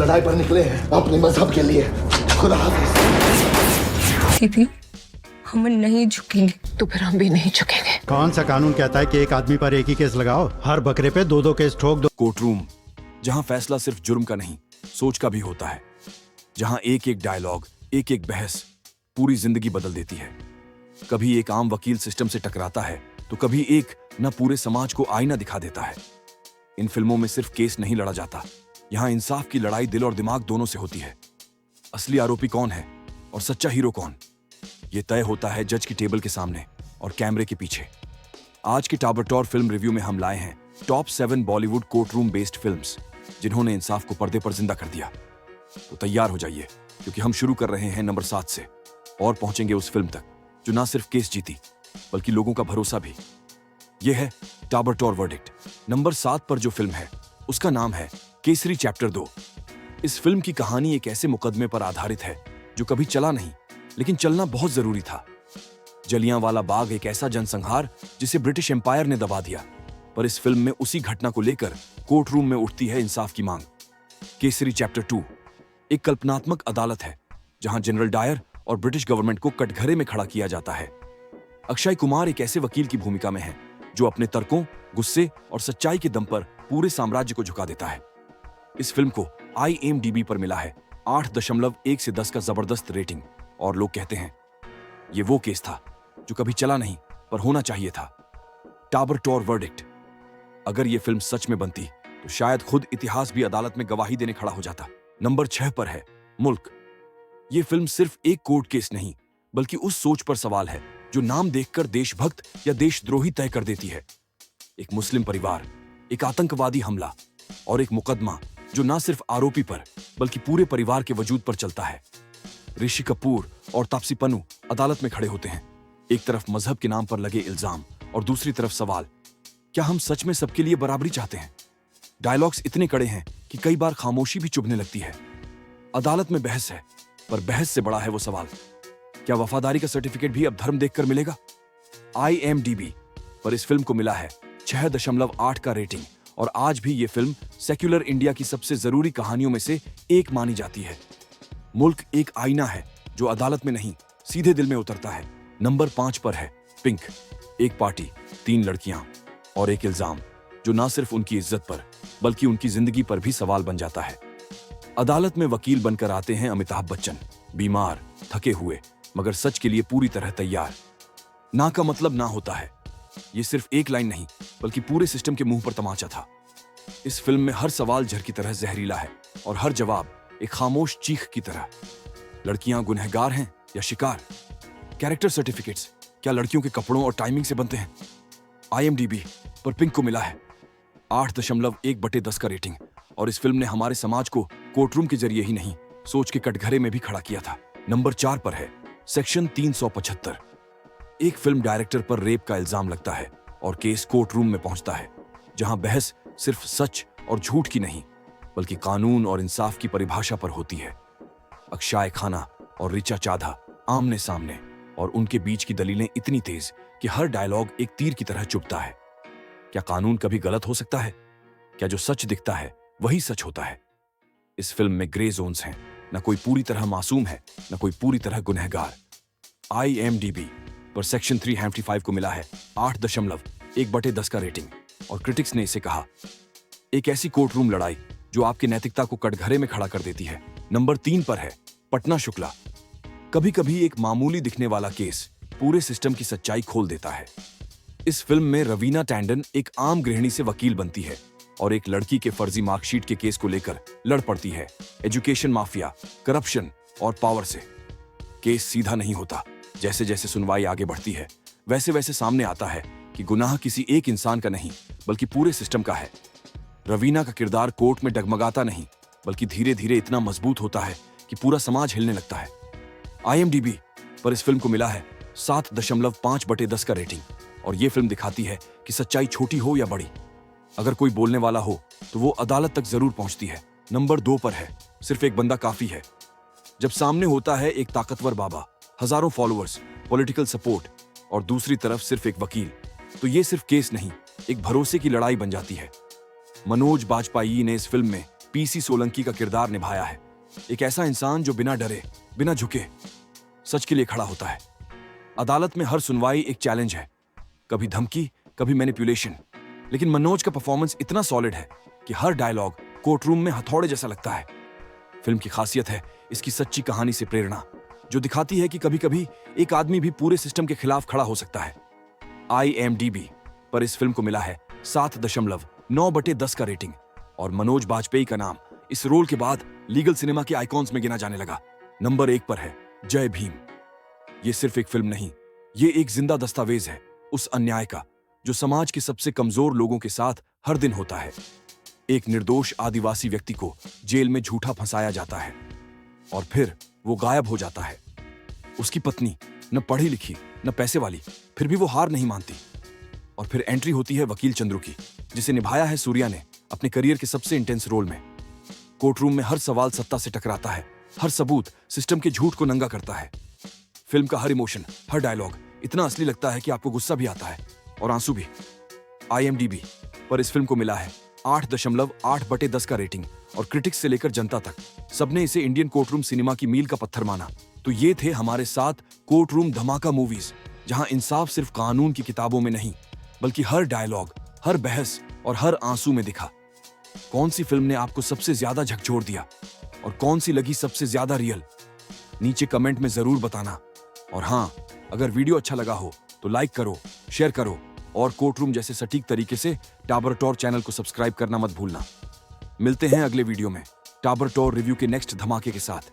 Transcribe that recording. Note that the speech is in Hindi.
लड़ाई पर निकले हैं अपने मजहब के लिए। खुदा हाफिज। दीदी, हम नहीं झुकेंगे। तो फिर हम भी नहीं झुकेंगे। कौन सा कानून कहता है कि एक आदमी पर एक ही केस लगाओ? हर बकरे पे दो दो केस ठोक दो। कोर्ट रूम, जहां फैसला सिर्फ जुर्म का नहीं, सोच का भी होता है। जहां एक एक डायलॉग, एक एक बहस पूरी जिंदगी बदल देती है। कभी एक आम वकील सिस्टम से टकराता है, तो कभी एक न पूरे समाज को आईना दिखा देता है। इन फिल्मों में सिर्फ केस नहीं लड़ा जाता, यहाँ इंसाफ की लड़ाई दिल और दिमाग दोनों से होती है। असली आरोपी कौन है और सच्चा हीरो कौन, ये तय होता है जज की टेबल के सामने और कैमरे के पीछे। आज के टाबरटोर फिल्म रिव्यू में हम लाए हैं top 7 Bollywood court room based films, जिन्होंने इंसाफ को पर्दे पर जिंदा कर दिया। तो तैयार हो जाइए, क्योंकि हम शुरू कर रहे हैं नंबर 7 से और पहुंचेंगे उस फिल्म तक जो ना सिर्फ केस जीती, बल्कि लोगों का भरोसा भी। यह है टाबरटोर वर्डिक्ट। नंबर 7 पर जो फिल्म है, उसका नाम है केसरी चैप्टर 2। इस फिल्म की कहानी एक ऐसे मुकदमे पर आधारित है जो कभी चला नहीं, लेकिन चलना बहुत जरूरी था। जलियांवाला बाग एक ऐसा जनसंहार जिसे ब्रिटिश एम्पायर ने दबा दिया, पर इस फिल्म में उसी घटना को लेकर कोर्ट रूम में उठती है इंसाफ की मांग। केसरी चैप्टर 2 एक कल्पनात्मक अदालत है जहां जनरल डायर और ब्रिटिश गवर्नमेंट को कटघरे में खड़ा किया जाता है। अक्षय कुमार एक ऐसे वकील की भूमिका में है जो अपने तर्कों, गुस्से और सच्चाई के दम पर पूरे साम्राज्य को झुका देता है। इस फिल्म को IMDb पर मिला है 8.1 से 10 का जबरदस्त रेटिंग, और लोग कहते हैं ये वो केस था जो कभी चला नहीं पर होना चाहिए था। टाबरटोर वर्डिक्ट। अगर ये फिल्म सच में बनती तो शायद खुद इतिहास भी अदालत में गवाही देने खड़ा हो जाता। नंबर 6 पर है मुल्क। ये फिल्म सिर्फ एक कोर्ट केस नहीं, बल्कि उस सोच पर सवाल है जो नाम देखकर देशभक्त या देशद्रोही तय कर देती है। एक मुस्लिम परिवार, एक आतंकवादी हमला और एक मुकदमा जो ना सिर्फ आरोपी पर बल्कि पूरे परिवार के वजूद पर चलता है। ऋषि कपूर और तापसी पन्नू अदालत में खड़े होते हैं। एक तरफ मजहब के नाम पर लगे इल्जाम और दूसरी तरफ सवाल, क्या हम सच में सबके लिए बराबरी चाहते हैं? डायलॉग्स इतने कड़े हैं कि कई बार खामोशी भी चुभने लगती है। अदालत में बहस है, पर बहस से बड़ा है वो सवाल, क्या वफादारी का सर्टिफिकेट भी अब धर्म देखकर मिलेगा? IMDb पर इस फिल्म को मिला है 6.8 का रेटिंग, और आज भी ये फिल्म सेक्युलर इंडिया की सबसे जरूरी कहानियों में से एक मानी जाती है। मुल्क एक आईना है जो अदालत में नहीं, सीधे दिल में उतरता है। नंबर 5 पर है पिंक। एक पार्टी, 3 लड़कियां और एक इल्जाम जो ना सिर्फ उनकी इज्जत पर बल्कि उनकी जिंदगी पर भी सवाल बन जाता है। अदालत में वकील बनकर आते हैं अमिताभ बच्चन, बीमार, थके हुए, मगर सच के लिए पूरी तरह तैयार। ना का मतलब ना होता है, ये सिर्फ एक लाइन नहीं बल्कि पूरे सिस्टम के मुंह पर तमाचा था। इस फिल्म में हर सवाल जहर की तरह जहरीला है और हर जवाब एक खामोश चीख की तरह। लड़कियां गुनहगार हैं या शिकार? कैरेक्टर सर्टिफिकेट्स क्या लड़कियों के कपड़ों और टाइमिंग से बनते हैं? IMDb पर पिंक को मिला है 8.1/10 का रेटिंग, और इस फिल्म ने हमारे समाज को कोर्टरूम के जरिए ही नहीं, सोच के कटघरे में भी खड़ा किया था। नंबर 4 पर है सेक्शन 375। एक फिल्म डायरेक्टर पर रेप का इल्जाम लगता है और केस कोर्ट रूम में पहुंचता है, जहां बहस सिर्फ सच और झूठ की नहीं, बल्कि कानून और इंसाफ की परिभाषा पर होती है। अक्षय खाना और ऋचा चाधा आमने सामने, और उनके बीच की दलीलें इतनी तेज कि हर डायलॉग एक तीर की तरह चुभता है। क्या कानून कभी गलत हो सकता है? क्या जो सच दिखता है वही सच होता है? इस फिल्म में ग्रे जोन्स हैं, न कोई पूरी तरह मासूम है, न कोई पूरी तरह गुनहगार। IMDb पर सेक्शन 375 को मिला है 8.1/10 का रेटिंग, और क्रिटिक्स ने इसे कहा एक ऐसी कोर्ट रूम लड़ाई जो आपकी नैतिकता को कटघरे में खड़ा कर देती है। नंबर 3 पर है पटना शुक्ला। कभी कभी एक मामूली दिखने वाला केस पूरे सिस्टम की सच्चाई खोल देता है। इस फिल्म में रवीना टैंडन एक आम गृहिणी से वकील बनती है और एक लड़की के फर्जी मार्कशीट के केस को लेकर लड़ पड़ती है एजुकेशन माफिया, करप्शन और पावर से। केस सीधा नहीं होता। जैसे जैसे सुनवाई आगे बढ़ती है, वैसे वैसे सामने आता है कि गुनाह किसी एक इंसान का नहीं बल्कि पूरे सिस्टम का है। रवीना का किरदार कोर्ट में डगमगाता नहीं, बल्कि धीरे धीरे इतना मजबूत होता है कि पूरा समाज हिलने लगता है। IMDb पर इस फिल्म को मिला है 7.5/10 का रेटिंग, और ये फिल्म दिखाती है कि सच्चाई छोटी हो या बड़ी, अगर कोई बोलने वाला हो तो वो अदालत तक जरूर पहुंचती है। नंबर 2 पर है सिर्फ एक बंदा काफी है। जब सामने होता है एक ताकतवर बाबा, हजारों फॉलोअर्स, पॉलिटिकल सपोर्ट, और दूसरी तरफ सिर्फ एक वकील, तो ये सिर्फ केस नहीं, एक भरोसे की लड़ाई बन जाती है। मनोज बाजपेयी ने इस फिल्म में पीसी सोलंकी का किरदार निभाया है। एक ऐसा इंसान जो बिना डरे, बिना झुके सच के लिए खड़ा होता है। अदालत में हर सुनवाई एक चैलेंज है, कभी धमकी, कभी मैनिपुलेशन, लेकिन मनोज का परफॉर्मेंस इतना सॉलिड है कि हर डायलॉग कोर्ट रूम में हथौड़े जैसा लगता है। फिल्म की खासियत है इसकी सच्ची कहानी से प्रेरणा, जो दिखाती है कि कभी कभी एक आदमी भी पूरे सिस्टम के खिलाफ खड़ा हो सकता है। IMDb पर इस फिल्म को मिला है 7.9/10 का रेटिंग और मनोज बाजपेयी का नाम इस रोल के बाद लीगल सिनेमा के आइकॉन्स में गिना जाने लगा। नंबर 1 पर है जय भीम। ये सिर्फ एक फिल्म नहीं, ये एक जिंदा दस्तावेज है उस अन्याय का जो समाज के सबसे कमजोर लोगों के साथ हर दिन होता है। एक निर्दोष आदिवासी व्यक्ति को जेल में झूठा फंसाया जाता है और फिर वो गायब हो जाता है। उसकी पत्नी न पढ़ी लिखी न पैसे वाली, फिर भी वो हार नहीं मानती। और फिर एंट्री होती है वकील चंद्रू की, जिसे निभाया है सूर्या ने अपने करियर के सबसे इंटेंस रोल में। कोर्ट रूम में हर सवाल सत्ता से टकराता है, हर सबूत सिस्टम के झूठ को नंगा करता है। फिल्म का हर इमोशन, हर डायलॉग इतना असली लगता है कि आपको गुस्सा भी आता है और आंसू भी। IMDb पर इस फिल्म को मिला है 8.8/10 का रेटिंग और क्रिटिक्स से लेकर जनता तक सबने इसे इंडियन कोर्ट रूम सिनेमा की मील का पत्थर माना। तो ये थे हमारे 7 कोर्ट रूम धमाका मूवीज, जहां इंसाफ सिर्फ कानून की किताबों में नहीं बल्कि हर डायलॉग, हर बहस और हर आंसू में दिखा। कौन सी फिल्म ने आपको सबसे ज्यादा झकझोर दिया और कौन सी लगी सबसे ज्यादा रियल? नीचे कमेंट में जरूर बताना। और हाँ, अगर वीडियो अच्छा लगा हो तो लाइक करो, शेयर करो और कोर्ट रूम जैसे सटीक तरीके से टाबर टॉर चैनल को सब्सक्राइब करना मत भूलना। मिलते हैं अगले वीडियो में टाबर टॉर रिव्यू के नेक्स्ट धमाके के साथ।